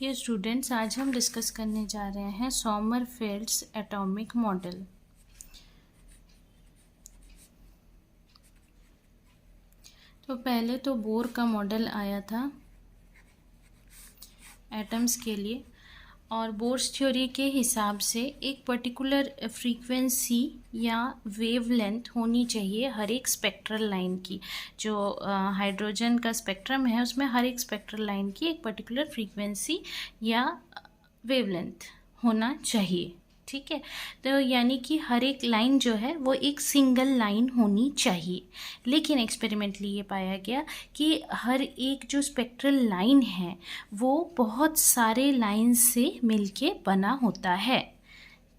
Dear students, आज हम discuss करने जा रहे हैं सोमरफेल्ड्स एटॉमिक मॉडल। तो पहले तो बोर का मॉडल आया था एटम्स के लिए, और बोर्स थ्योरी के हिसाब से एक पर्टिकुलर फ्रीक्वेंसी या वेवलेंथ होनी चाहिए हर एक स्पेक्ट्रल लाइन की। जो हाइड्रोजन का स्पेक्ट्रम है उसमें हर एक स्पेक्ट्रल लाइन की एक पर्टिकुलर फ्रीक्वेंसी या वेवलेंथ होना चाहिए। ठीक है, तो यानी कि हर एक लाइन जो है वो एक सिंगल लाइन होनी चाहिए। लेकिन एक्सपेरिमेंटली ये पाया गया कि हर एक जो स्पेक्ट्रल लाइन है वो बहुत सारे लाइन से मिलके बना होता है।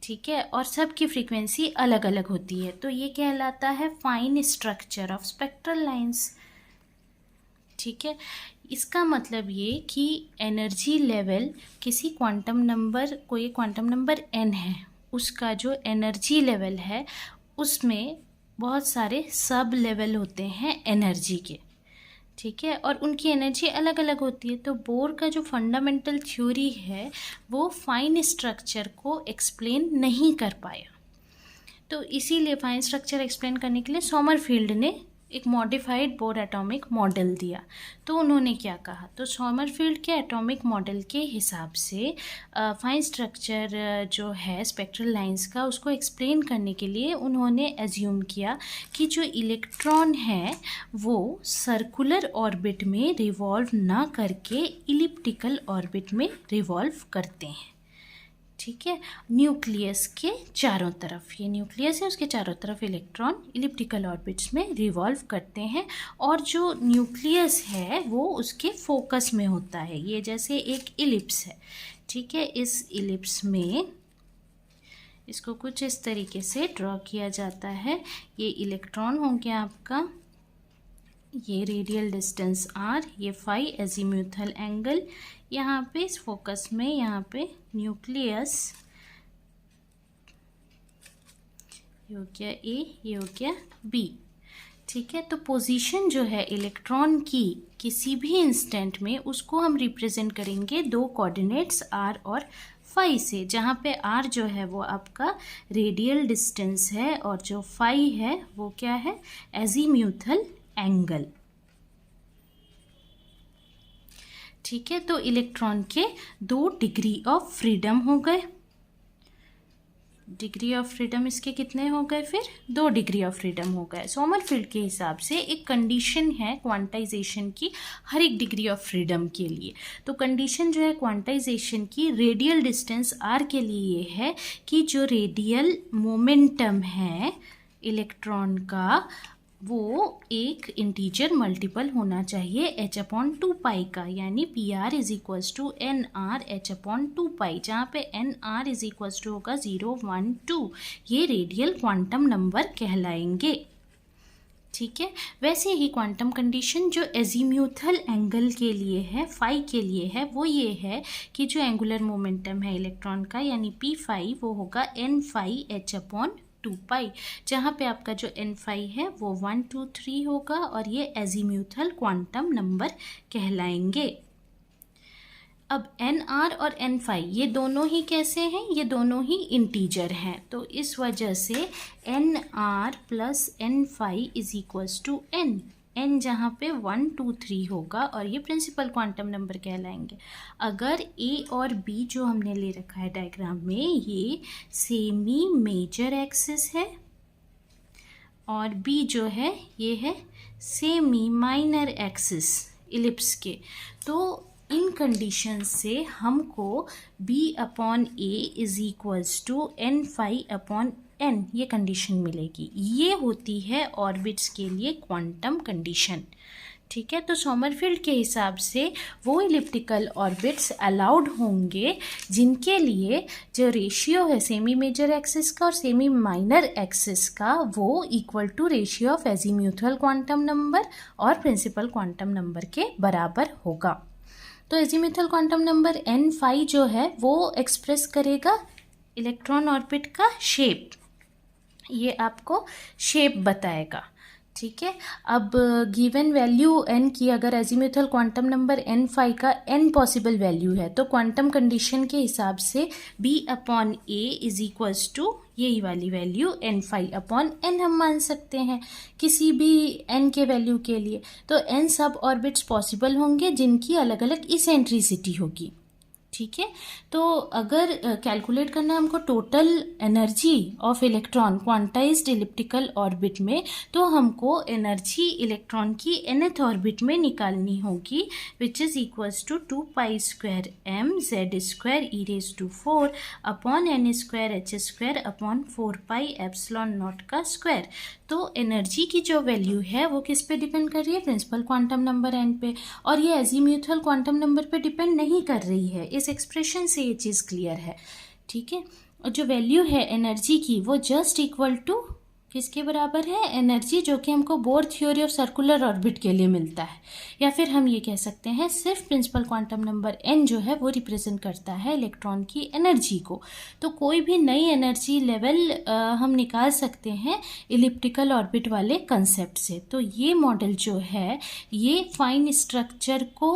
ठीक है, और सबकी फ्रीक्वेंसी अलग अलग होती है, तो ये कहलाता है fine structure of spectral lines. ठीक है, इसका मतलब ये कि एनर्जी लेवल किसी क्वांटम नंबर, कोई क्वांटम नंबर n है, उसका जो एनर्जी लेवल है उसमें बहुत सारे सब लेवल होते हैं एनर्जी के। ठीक है, और उनकी एनर्जी अलग अलग होती है। तो बोर का जो फंडामेंटल थ्योरी है वो फाइन स्ट्रक्चर को एक्सप्लेन नहीं कर पाया। तो इसीलिए फाइन स्ट्रक्चर एक्सप्लेन करने के लिए सोमरफील्ड ने एक मॉडिफाइड बोर एटॉमिक मॉडल दिया। तो उन्होंने क्या कहा, तो सोमरफील्ड के एटॉमिक मॉडल के हिसाब से फाइन स्ट्रक्चर जो है स्पेक्ट्रल लाइंस का, उसको एक्सप्लेन करने के लिए उन्होंने एज्यूम किया कि जो इलेक्ट्रॉन है वो सर्कुलर ऑर्बिट में रिवॉल्व ना करके इलिप्टिकल ऑर्बिट में रिवॉल्व करते हैं। ठीक है, न्यूक्लियस के चारों तरफ, ये न्यूक्लियस है उसके चारों तरफ इलेक्ट्रॉन इलिप्टिकल ऑर्बिट्स में रिवॉल्व करते हैं, और जो न्यूक्लियस है वो उसके फोकस में होता है। ये जैसे एक इलिप्स है। ठीक है, इस इलिप्स में इसको कुछ इस तरीके से ड्रॉ किया जाता है। ये इलेक्ट्रॉन हो गया आपका, ये रेडियल डिस्टेंस r, ये फाई एजीम्यूथल एंगल, यहाँ पे इस फोकस में यहाँ पे न्यूक्लियस, ये हो गया A, ये हो गया B। ठीक है, तो पोजीशन जो है इलेक्ट्रॉन की किसी भी इंस्टेंट में, उसको हम रिप्रेजेंट करेंगे दो कोऑर्डिनेट्स r और फाई से, जहाँ पे r जो है वो आपका रेडियल डिस्टेंस है और जो फाई है वो क्या है, एजीम्यूथल एंगल। ठीक है, तो इलेक्ट्रॉन के दो डिग्री ऑफ फ्रीडम हो गए। डिग्री ऑफ फ्रीडम इसके कितने हो गए, फिर 2 डिग्री ऑफ फ्रीडम हो गए। सोमरफील्ड के हिसाब से एक कंडीशन है क्वांटाइजेशन की हर एक डिग्री ऑफ फ्रीडम के लिए। तो कंडीशन जो है क्वांटाइजेशन की रेडियल डिस्टेंस r के लिए ये है कि जो रेडियल मोमेंटम है इलेक्ट्रॉन का वो एक इंटीजर मल्टीपल होना चाहिए h/2π का, यानी PR = nr h/2π, जहाँ पे nr होगा 0, 1, 2। ये रेडियल क्वांटम नंबर कहलाएंगे। ठीक है, वैसे ही क्वांटम कंडीशन जो एजीम्यूथल एंगल के लिए है, फाई के लिए है, वो ये है कि जो एंगुलर मोमेंटम है इलेक्ट्रॉन का यानी p फाई, वो होगा n फाई h/2π, जहाँ पे आपका जो n फाई है वो 1, 2, 3 होगा, और ये एजीम्यूथल क्वांटम नंबर कहलाएंगे। अब एन आर और एन फाई ये दोनों ही कैसे हैं, ये दोनों ही इंटीजर हैं, तो इस वजह से n r plus n phi = n। n जहाँ पे 1, 2, 3 होगा, और ये प्रिंसिपल क्वांटम नंबर कहलाएंगे। अगर a और b जो हमने ले रखा है डायग्राम में, ये सेमी मेजर एक्सिस है और b जो है ये है सेमी माइनर एक्सिस इलिप्स के, तो इन कंडीशन से हमको B/A = n phi upon n ये कंडीशन मिलेगी। ये होती है ऑर्बिट्स के लिए क्वांटम कंडीशन। ठीक है, तो सोमरफील्ड के हिसाब से वो इलिप्टिकल ऑर्बिट्स अलाउड होंगे जिनके लिए जो रेशियो है सेमी मेजर एक्सिस का और सेमी माइनर एक्सिस का वो = ratio of azimuthal quantum number और प्रिंसिपल क्वांटम नंबर के बराबर होगा। तो azimuthal quantum number n phi जो है वो एक्सप्रेस करेगा इलेक्ट्रॉन ऑर्बिट का शेप, ये आपको शेप बताएगा। ठीक है। अब गिवन वैल्यू n की अगर azimuthal quantum number n phi का n पॉसिबल वैल्यू है तो क्वांटम कंडीशन के हिसाब से b upon a is equals to यही वाली value n phi upon n हम मान सकते हैं किसी भी n के वैल्यू के लिए। तो n सब ऑर्बिट्स पॉसिबल होंगे जिनकी अलग अलग इसेंट्रिसिटी होगी। ठीक है, तो अगर कैलकुलेट करना है हमको total energy of electron quantized elliptical orbit में, तो हमको एनर्जी इलेक्ट्रॉन की nth ऑर्बिट में निकालनी होगी, which is equals to 2 pi square m z square e raise to 4 upon n square h square upon 4 pi epsilon naught का square. तो energy की जो वैल्यू है वो किस पे डिपेंड कर रही है, प्रिंसिपल क्वांटम नंबर n पे, और ये एजीम्यूथल क्वांटम नंबर पे डिपेंड नहीं कर रही है। इस एक्सप्रेशन से ये चीज़ क्लियर है। ठीक है, और जो वैल्यू है एनर्जी की वो जस्ट इक्वल टू किसके बराबर है, एनर्जी जो कि हमको bore theory of circular orbit के लिए मिलता है, या फिर हम ये कह सकते हैं सिर्फ प्रिंसिपल क्वांटम नंबर n जो है वो रिप्रेजेंट करता है इलेक्ट्रॉन की एनर्जी को। तो कोई भी नई एनर्जी लेवल हम निकाल सकते हैं इलिप्टिकल ऑर्बिट वाले कंसेप्ट से। तो ये मॉडल जो है ये फाइन स्ट्रक्चर को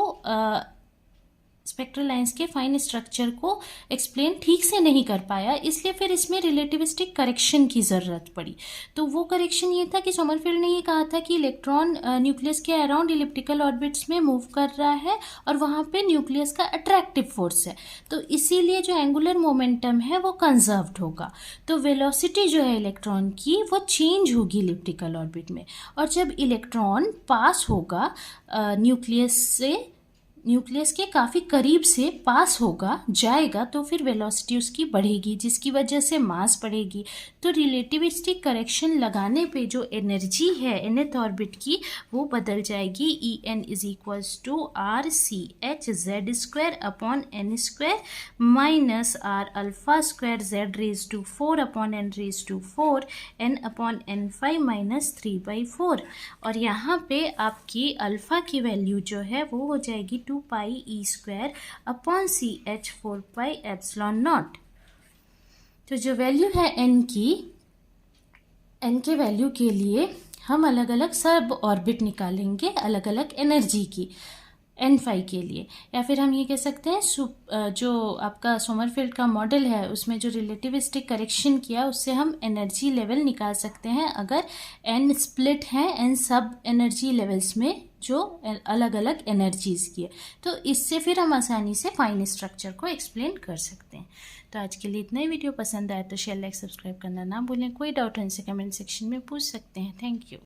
स्पेक्ट्रल लाइंस के फाइन स्ट्रक्चर को एक्सप्लेन ठीक से नहीं कर पाया, इसलिए फिर इसमें रिलेटिविस्टिक करेक्शन की ज़रूरत पड़ी। तो वो करेक्शन ये था कि सोमरफेल्ड ने ये कहा था कि इलेक्ट्रॉन न्यूक्लियस के अराउंड इलिप्टिकल ऑर्बिट्स में मूव कर रहा है और वहाँ पे न्यूक्लियस का अट्रैक्टिव फोर्स है, तो इसीलिए जो एंगुलर मोमेंटम है वो कंजर्व्ड होगा। तो वेलोसिटी जो है इलेक्ट्रॉन की वो चेंज होगी इलिप्टिकल ऑर्बिट में, और जब इलेक्ट्रॉन पास होगा न्यूक्लियस के काफ़ी करीब से पास होगा जाएगा, तो फिर वेलोसिटी उसकी बढ़ेगी जिसकी वजह से मास बढ़ेगी। तो रिलेटिविस्टिक करेक्शन लगाने पे जो एनर्जी है nth ऑर्बिट की वो बदल जाएगी, En is equals to R c h Z square upon n square minus R alpha square Z raise to 4 upon n raise to 4 n upon n 5 minus 3/4। और यहाँ पे आपकी अल्फा की वैल्यू जो है वो हो जाएगी 2 pi e square upon c h 4 pi epsilon naught. तो जो वैल्यू है n के वैल्यू के लिए हम अलग अलग सब ऑर्बिट निकालेंगे अलग अलग एनर्जी की n फाई के लिए, या फिर हम ये कह सकते हैं जो आपका सोमरफेल्ड का मॉडल है उसमें जो रिलेटिविस्टिक करेक्शन किया उससे हम एनर्जी लेवल निकाल सकते हैं अगर n स्प्लिट हैं n सब एनर्जी लेवल्स में जो अलग अलग एनर्जीज़ की है। तो इससे फिर हम आसानी से फाइन स्ट्रक्चर को एक्सप्लेन कर सकते हैं। तो आज के लिए इतना ही। वीडियो पसंद आए तो शेयर लाइक सब्सक्राइब करना ना भूलें। कोई डाउट हो इनसे कमेंट सेक्शन में पूछ सकते हैं। Thank you.